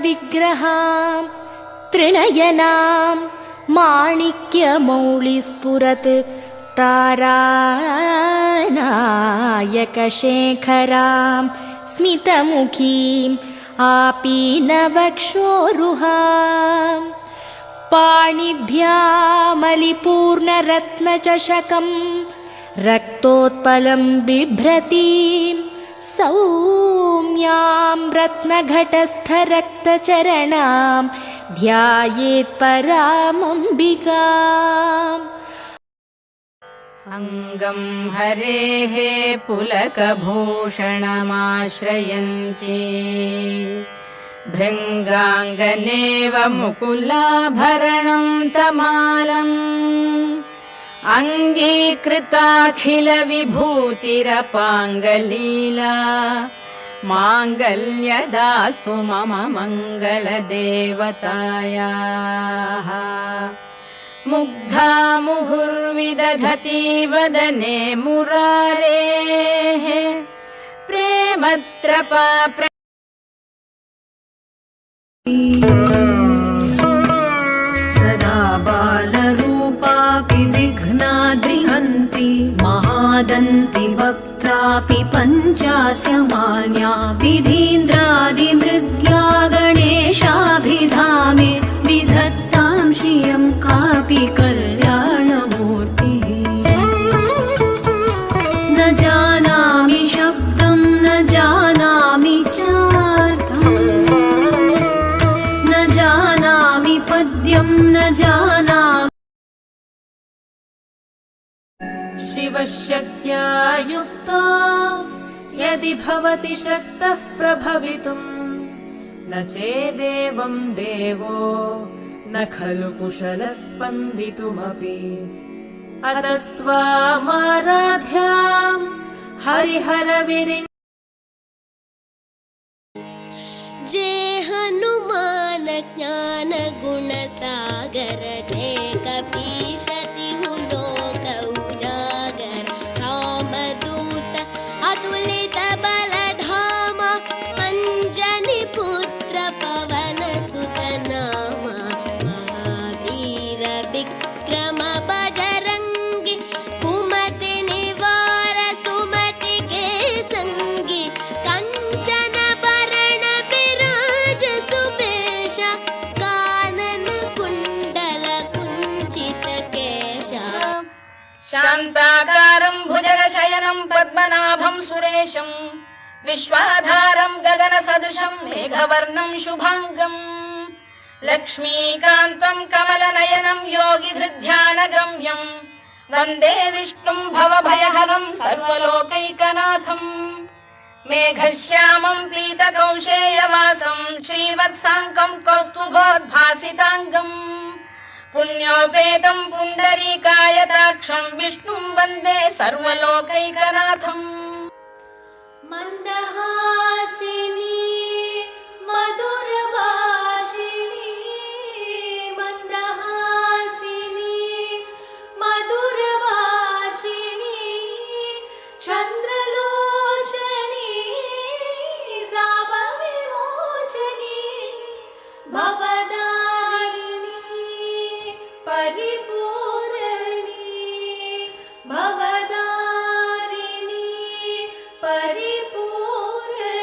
विग्रहां त्रिनयनां माणिक्यमौलिस्फुरत् तारानायकशेखरां स्मितमुखीम् आपीनवक्षोरुहां पाणिभ्यामलिपूर्णरत्नचषकं रक्तोत्पलं बिभ्रतीं सौम्यां रत्नघटस्थरक्तचरणां ध्यायेत् परामम्बिकाम्। अङ्गं हरेः पुलकभूषणमाश्रयन्ती भृङ्गाङ्गनेव मुकुलाभरणं तमालम् अङ्गीकृताखिलविभूतिरपाङ्गलीला माङ्गल्यदास्तु मम मङ्गलदेवतायाः। मुग्धा मुहुर्विदधती वदने मुरारेः प्रेमत्रपा सदा बालरूपापि विघ्नाद्रिहन्ति महादन्ति वक्त्रापि पञ्चास्यमान्या विधीन्द्रादिमृग्या गणेशाभिधामे विधत्तां श्रियं कापि कल्याणमूर्तिः। न जानामि शब्दं न जानामि चार्थम् न जानामि पद्यं न जानामि। शिवशक्त्या युक्तो यदि भवति शक्तः प्रभवितुम् न चेदेवं देवो न खलु कुशलः स्पन्दितुमपि। अतस्त्वामाराध्यां हरिहरविरिञ्च जय हनुमान ज्ञान गुण सागर जय कपीशति लोक उजागर रामदूत अतुलित बलधाम अंजनी पुत्र पवन सुत नाम महावीर विक्रम बजरंगी कुमति निवार सुमति के संगी कंचन बरण विराज सुबेश कानन कुंडल कुंचित केशा। शान्ताकारं भुजगशयनं पद्मनाभं सुरेशं विश्वाधारं गगनसदृशं मेघवर्णं शुभांगं लक्ष्मीकान्तं कमलनयनं योगिधृध्यानगम्यं वन्दे विष्णुं भवभयहरं सर्वलोकैकनाथं। मेघश्यामं पीतकौशेयवासं श्रीवत्साङ्कं कौस्तुभोद्भासिताङ्गम् पुण्योपेतं पुण्डरीकायताक्षं विष्णुं वन्दे सर्वलोकैकनाथम्। मंदहासिनी मधुरभाषिणी मंदहासिनी मधुरभाषिणी चन्द्रलोचनी शापविमोचनी भवदारिणी परिपूरणी भवदारिणी परिपूरणी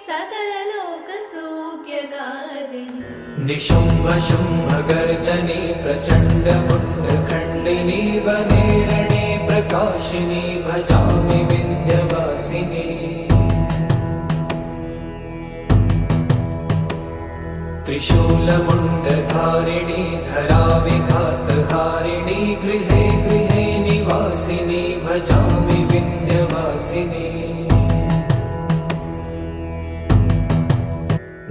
सकललोकसौख्यदारिणी। निशुम्भ शुम्भ गर्जनी प्रचण्ड मुण्ड खण्डिनी वनेरणे प्रकाशिनी भजामि विन्ध्यवासिनी। त्रिशूलमुण्डधारिणी धराविघातहारिणी गृहे गृहे निवासिनी भजामि विन्ध्यवासिनी।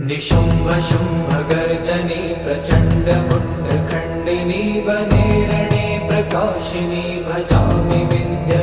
निशुम्भ शुम्भ गर्जनी प्रचण्ड मुण्ड खण्डिनी वनेरणे प्रकाशिनी भजामि विन्ध्य